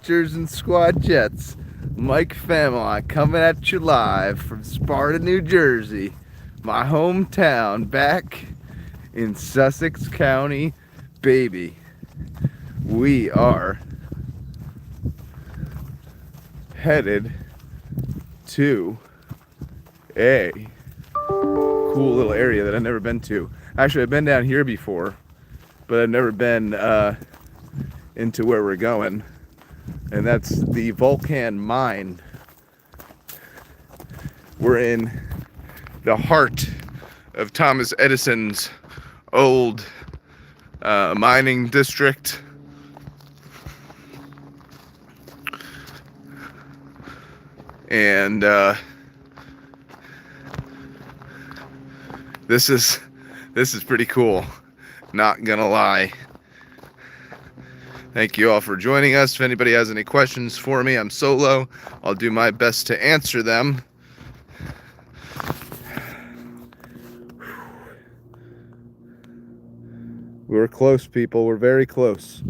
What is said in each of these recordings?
Squatchers and Squatchettes. Mike Family coming at you live from Sparta, New Jersey, my hometown, back in Sussex County, baby. We are headed to a cool little area that I've never been to. Actually, I've been down here before, but I've never been into where we're going, and that's the Vulcan mine. We're in the heart of Thomas Edison's old mining district. And this is pretty cool, not gonna lie. Thank you all for joining us. If anybody has any questions for me, I'm solo. I'll do my best to answer them. We're close, people. We're very close.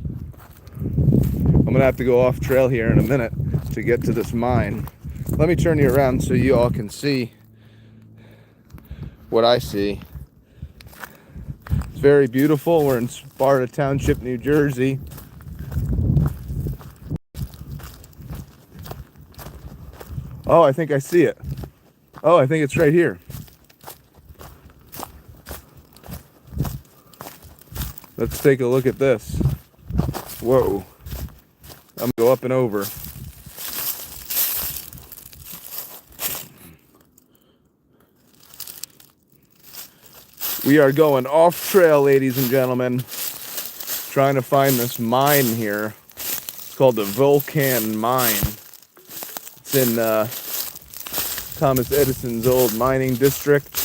I'm gonna have to go off trail here in a minute to get to this mine. Let me turn you around so you all can see what I see. It's very beautiful. We're in Sparta Township, New Jersey. Oh, I think I see it. Oh, I think it's right here. Let's take a look at this. Whoa. I'm gonna go up and over. We are going off trail, ladies and gentlemen. Trying to find this mine here. It's called the Vulcan mine. It's in Thomas Edison's old mining district.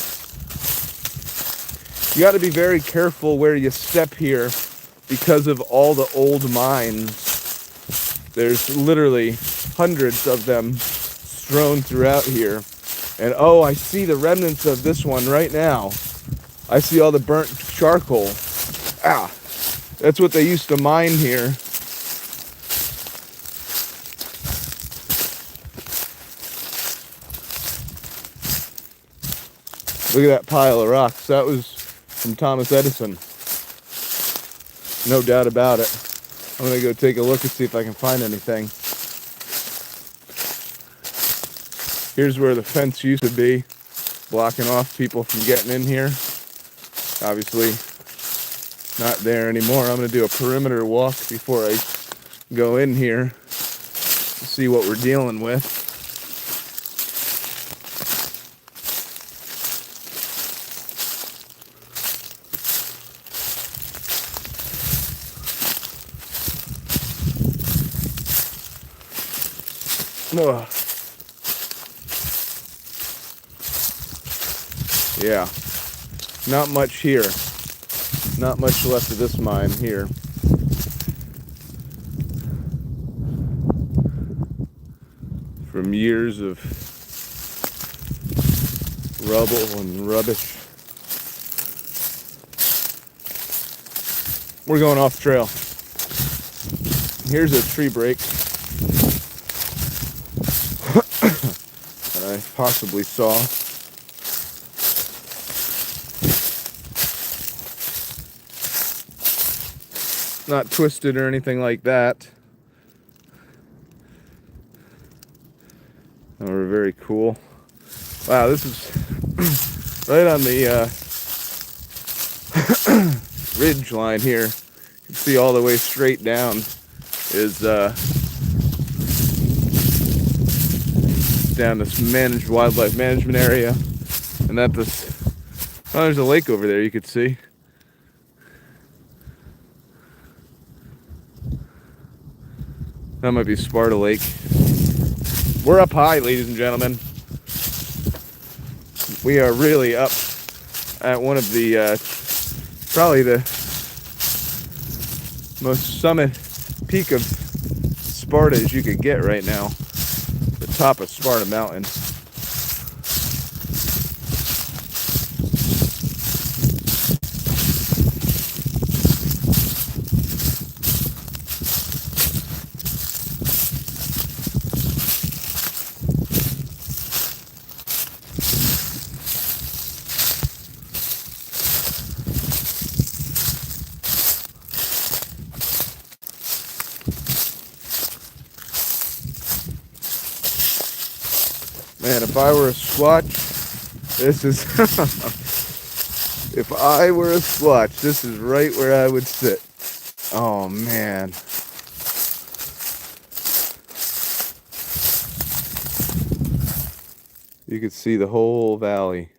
You got to be very careful where you step here because of all the old mines. There's literally hundreds of them strewn throughout here. And oh, I see the remnants of this one right now. I see all the burnt charcoal. Ah, that's what they used to mine here. Look at that pile of rocks. That was from Thomas Edison. No doubt about it. I'm gonna go take a look and see if I can find anything. Here's where the fence used to be, blocking off people from getting in here. Obviously not there anymore. I'm gonna do a perimeter walk before I go in here to see what we're dealing with. Ugh. Yeah, not much here. Not much left of this mine here. From years of rubble and rubbish. We're going off trail. Here's a tree break that I possibly saw. Not twisted or anything like that. Oh, we're very cool. Wow, this is right on the ridge line here. You can see all the way straight down is down this managed wildlife management area, and that this, oh, there's a lake over there you could see. That might be Sparta Lake. We're up high, ladies and gentlemen. We are really up at one of the probably the most summit peak of Sparta as you could get right now. The top of Sparta Mountain. Man, if I were a Squatch, this is... if I were a Squatch, this is right where I would sit. Oh, man. You could see the whole valley.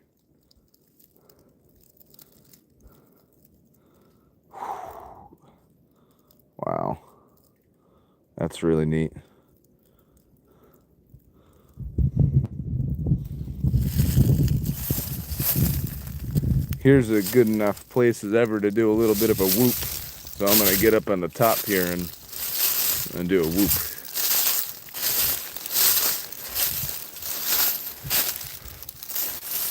Wow. That's really neat. Here's a good enough place as ever to do a little bit of a whoop. So I'm going to get up on the top here and do a whoop.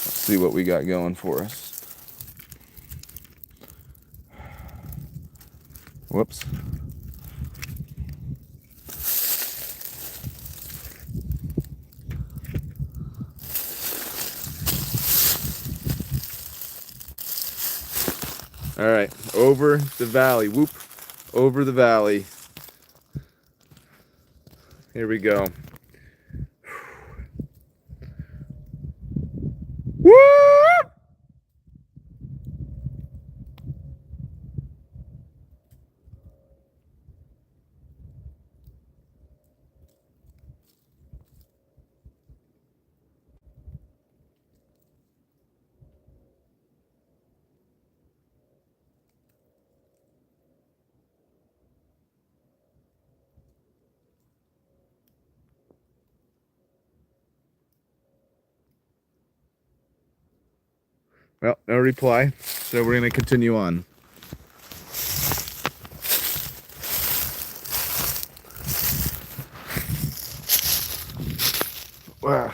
Let's see what we got going for us. Whoops. All right, over the valley, whoop, over the valley. Here we go. Whoop! Well, no reply, so we're going to continue on. Wow.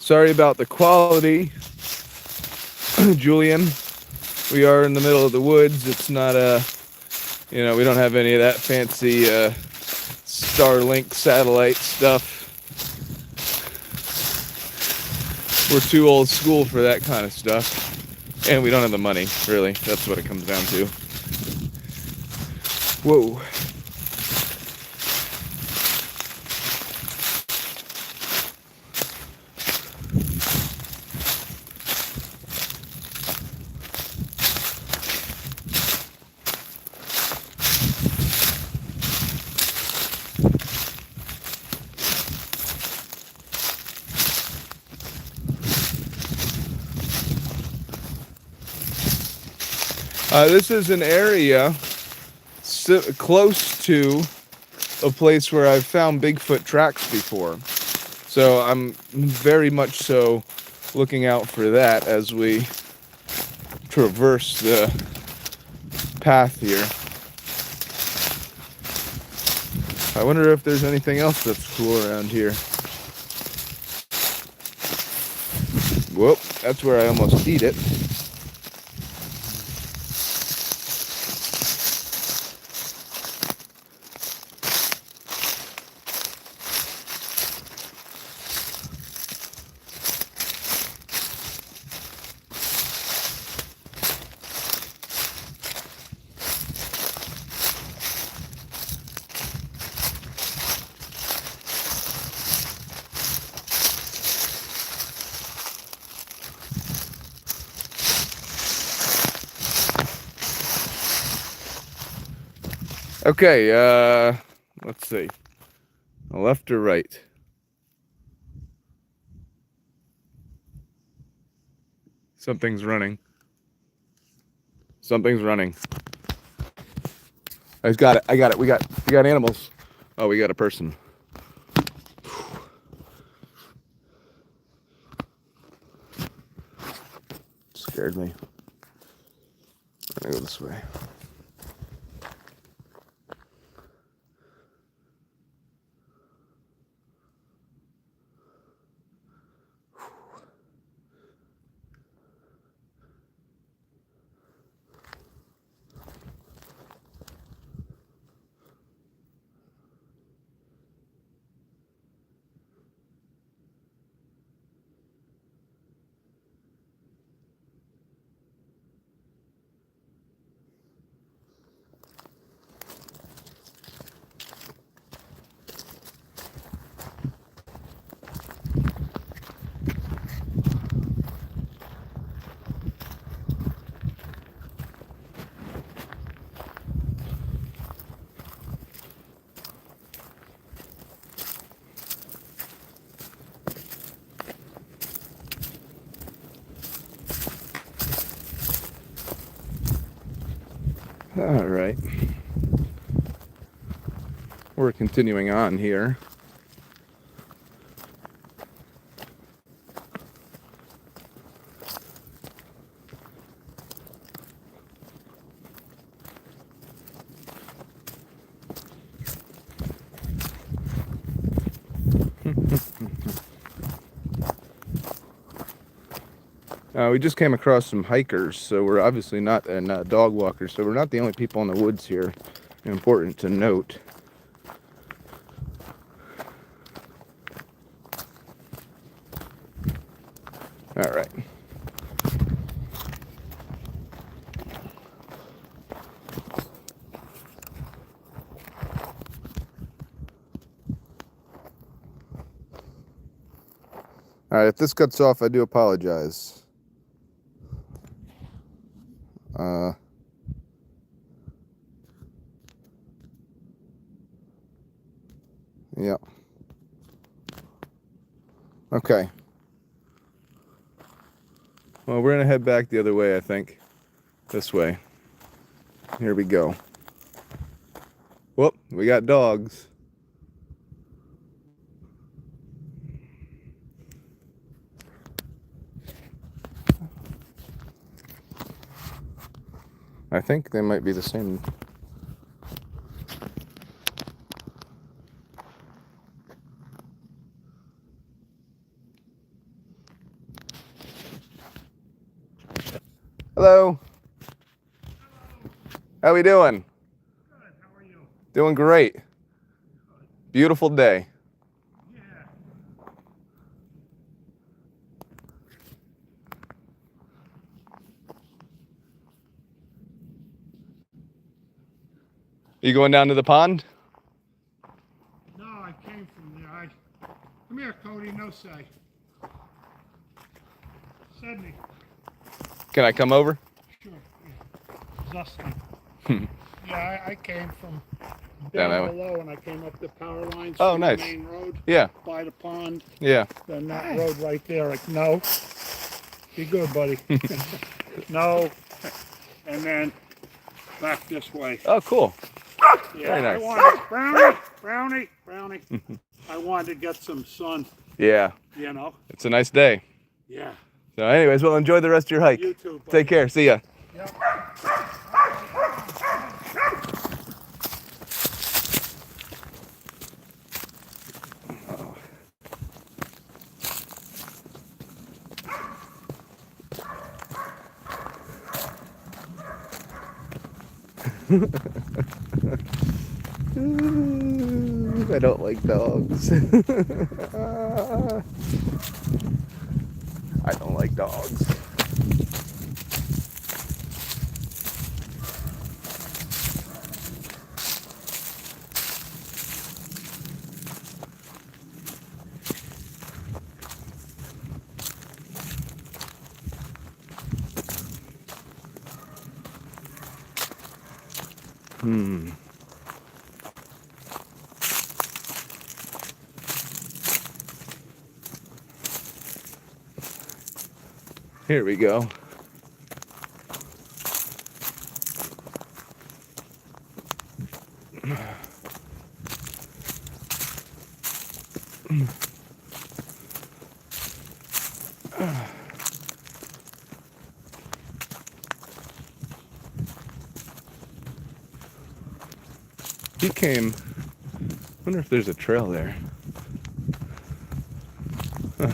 Sorry about the quality, Julian. We are in the middle of the woods. It's not we don't have any of that fancy Starlink satellite stuff. We're too old school for that kind of stuff. And we don't have the money, really. That's what it comes down to. Whoa. This is an area close to a place where I've found Bigfoot tracks before. So I'm very much so looking out for that as we traverse the path here. I wonder if there's anything else that's cool around here. Whoop, that's where I almost eat it. Okay, let's see. Left or right? Something's running. Something's running. I got it. I got it. We got animals. Oh, we got a person. Scared me. I'm gonna go this way. All right. We're continuing on here. We just came across some hikers, so we're obviously not, and dog walkers, so we're not the only people in the woods here. Important to note. All right. All right, if this cuts off, I do apologize. Yeah. Okay. Well, we're gonna head back the other way, I think. This way. Here we go. Whoop, we got dogs. I think they might be the same. Hello. How we doing? Good. How are you? Doing great. Good. Beautiful day. Yeah. You going down to the pond? No, I came from there. Come here, Cody. No say. Sydney. Can I come over? Sure. Yeah. Zustin. Yeah, I came from Down that down way. below, and I came up the power lines Oh, from nice. the main road Yeah. by the pond. Yeah. Then that road right there. Like, no. Be good, buddy. No. And then back this way. Oh, cool. Yeah, Very nice. I wanted brownie. I wanted to get some sun, Yeah. you know. It's a nice day. Yeah. So anyways, well, enjoy the rest of your hike. You too, buddy. Take care. See ya. Yep. I don't like dogs. I don't like dogs. Here we go. He came. Wonder if there's a trail there. Huh.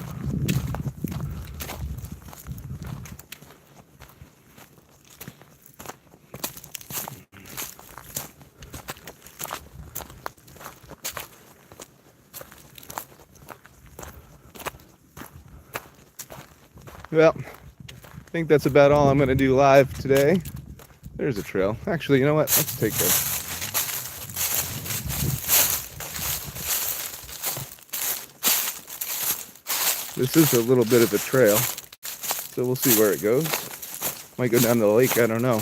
Well, I think that's about all I'm going to do live today. There's a trail. Actually, you know what? Let's take this. This is a little bit of a trail, so we'll see where it goes. Might go down to the lake, I don't know.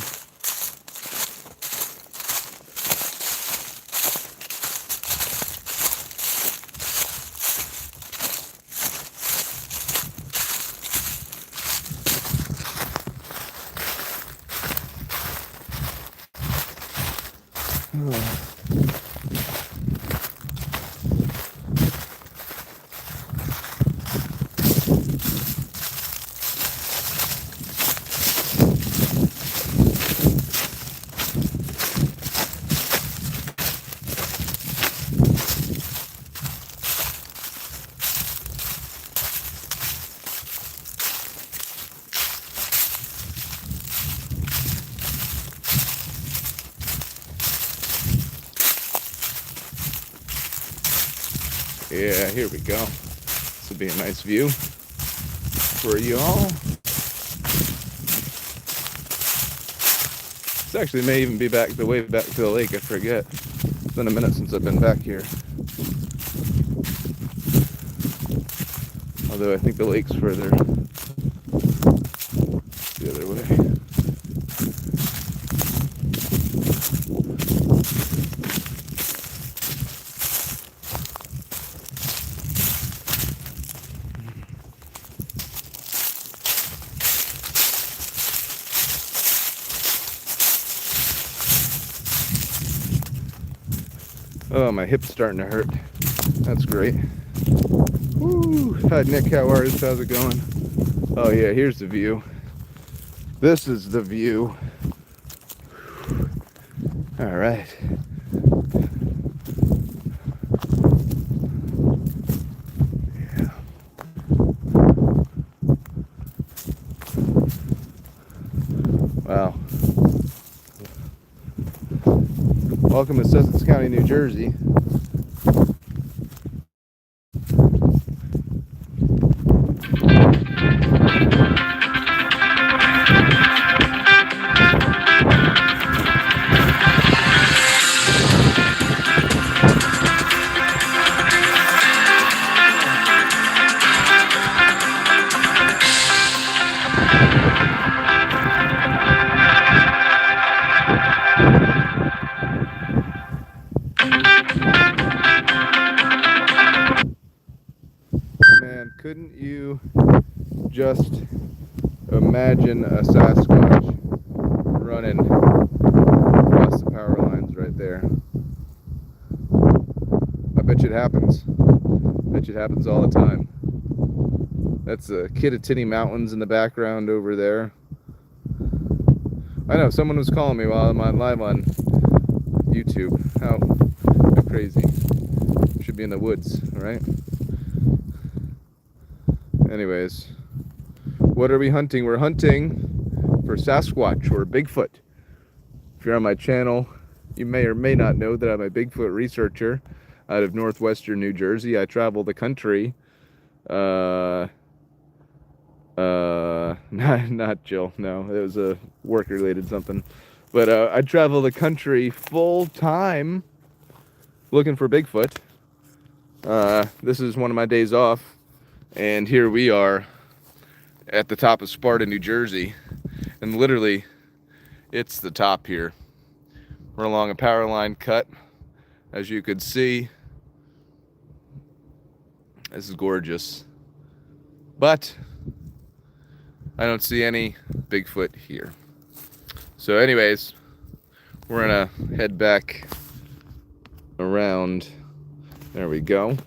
Yeah, here we go. This will be a nice view for you all. This actually may even be back the way back to the lake, I forget. It's been a minute since I've been back here. Although I think the lake's further the other way. Oh, my hip's starting to hurt. That's great. Woo! Hi, Nick. How are you? How's it going? Oh, yeah, here's the view. This is the view. All right. Yeah. Wow. Welcome to Sussex County, New Jersey. Man, couldn't you just imagine a Sasquatch running across the power lines right there? I bet you it happens. I bet you it happens all the time. That's the Kittatinny Mountains in the background over there. I know, someone was calling me while I'm on live on YouTube. How crazy. Should be in the woods, right? Anyways, what are we hunting? We're hunting for Sasquatch or Bigfoot. If you're on my channel, you may or may not know that I'm a Bigfoot researcher out of northwestern New Jersey. I travel the country. Not Jill, no, it was a work-related something. But I travel the country full time looking for Bigfoot. This is one of my days off. And here we are at the top of Sparta, New Jersey. And literally, it's the top here. We're along a power line cut, as you could see. This is gorgeous. But I don't see any Bigfoot here. So anyways, we're gonna head back around. There we go.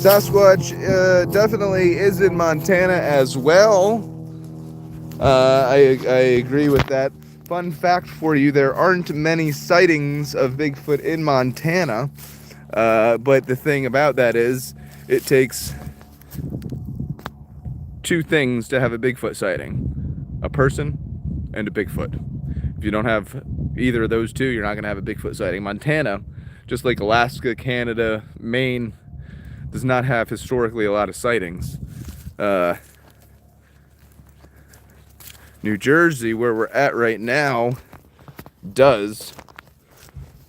Sasquatch definitely is in Montana as well. I agree with that. Fun fact for you, there aren't many sightings of Bigfoot in Montana. But the thing about that is, it takes two things to have a Bigfoot sighting. A person and a Bigfoot. If you don't have either of those two, you're not going to have a Bigfoot sighting. Montana, just like Alaska, Canada, Maine, does not have historically a lot of sightings. New Jersey, where we're at right now, does.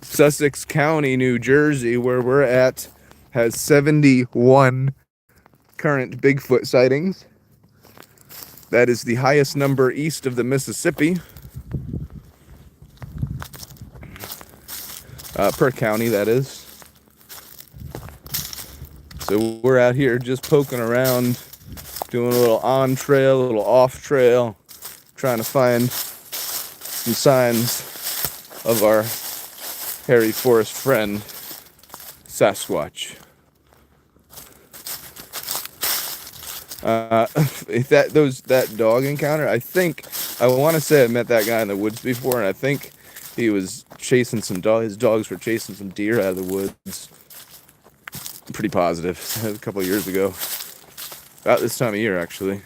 Sussex County, New Jersey, where we're at, has 71 current Bigfoot sightings. That is the highest number east of the Mississippi. Per county, that is. So we're out here just poking around, doing a little on trail, a little off trail, trying to find some signs of our hairy forest friend, Sasquatch. That dog encounter, I want to say I met that guy in the woods before, and I think he was chasing some his dogs were chasing some deer out of the woods. I'm pretty positive. A couple of years ago. About this time of year, actually.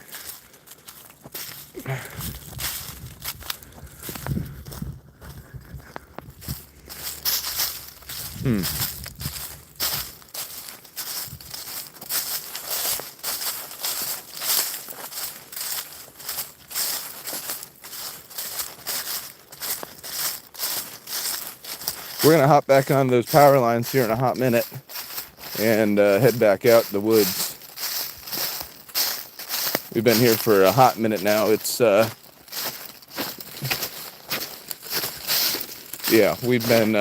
We're gonna hop back on those power lines here in a hot minute and head back out the woods. We've been here for a hot minute now. It's yeah, we've been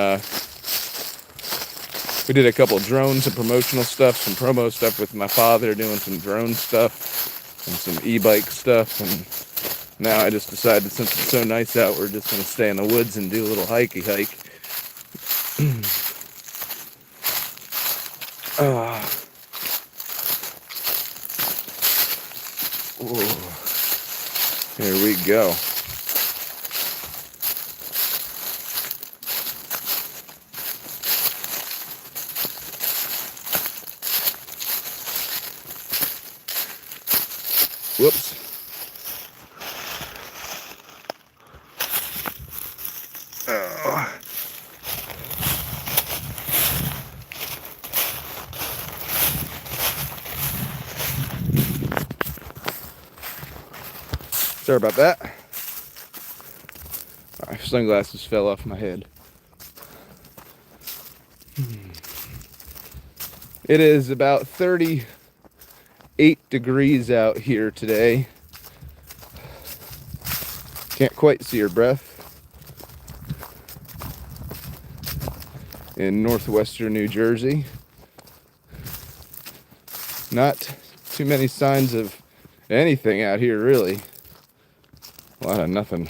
we did a couple drones and promotional stuff, some promo stuff with my father, doing some drone stuff and some e-bike stuff, and now I just decided, since it's so nice out, we're just gonna stay in the woods and do a little hike. Here we go. Whoops. Oh. Sorry about that. My sunglasses fell off my head. It is about 38 degrees out here today. Can't quite see your breath. In northwestern New Jersey. Not too many signs of anything out here, really. A lot of nothing.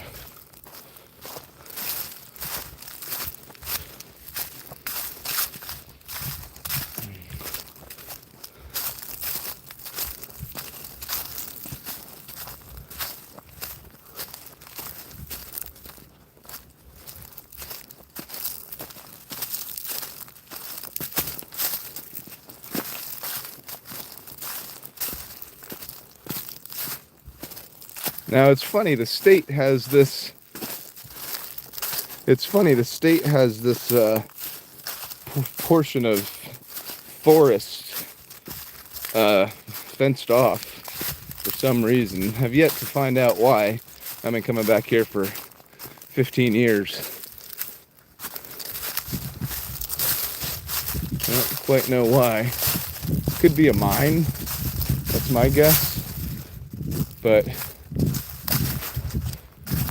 Now it's funny, the state has this. It's funny, the state has this portion of forest fenced off for some reason. Have yet to find out why. I've been coming back here for 15 years. I don't quite know why. Could be a mine. That's my guess. But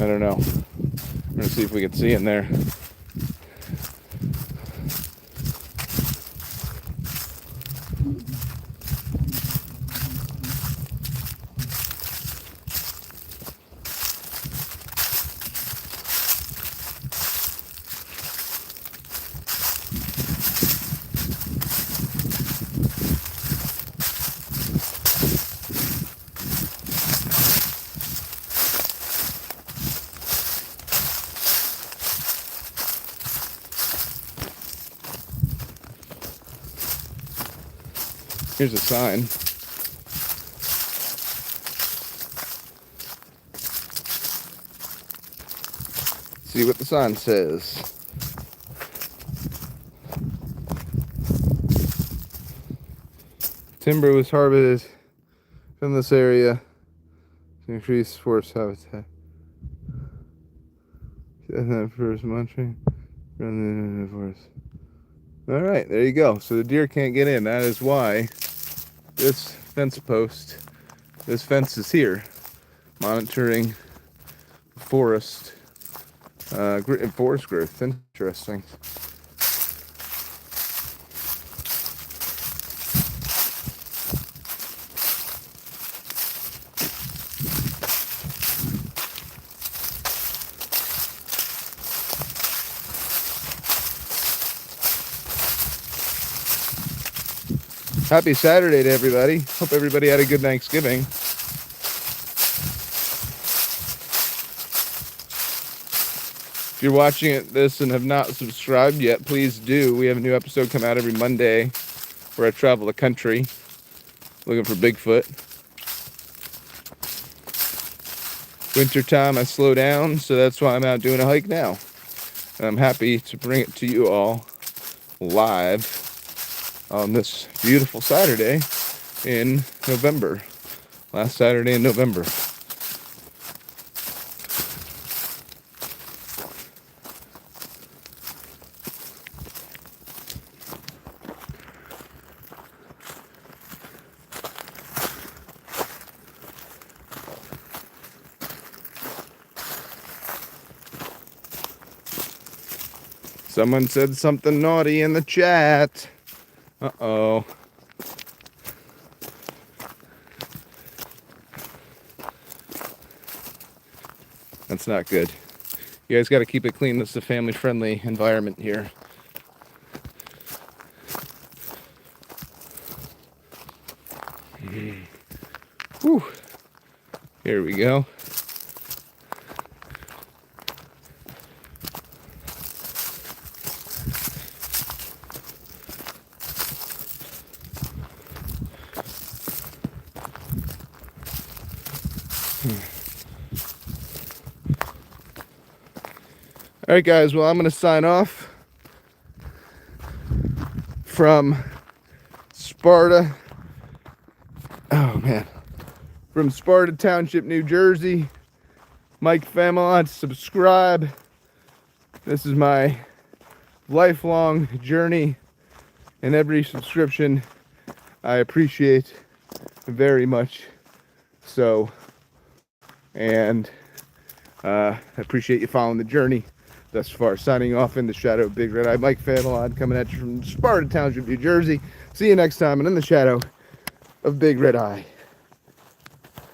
I don't know. We're gonna see if we can see in there. Here's a sign. See what the sign says. Timber was harvested from this area to increase forest habitat. That first munching. Run the forest. All right, there you go. So the deer can't get in. That is why this fence is here, monitoring forest growth. Interesting. Happy Saturday to everybody. Hope everybody had a good Thanksgiving. If you're watching this and have not subscribed yet, please do. We have a new episode come out every Monday where I travel the country looking for Bigfoot. Wintertime, I slow down, so that's why I'm out doing a hike now. And I'm happy to bring it to you all live on this beautiful Saturday in November. Last Saturday in November. Someone said something naughty in the chat. Uh-oh. That's not good. You guys got to keep it clean. This is a family-friendly environment here. Whew. Here we go. All right, guys. Well, I'm going to sign off from Sparta. Oh, man. From Sparta Township, New Jersey. Mike Famelon, subscribe. This is my lifelong journey, and every subscription I appreciate very much. So, and I appreciate you following the journey thus far. Signing off in the shadow of Big Red Eye, Mike Famelon, coming at you from Sparta Township, New Jersey. See you next time, and in the shadow of Big Red Eye.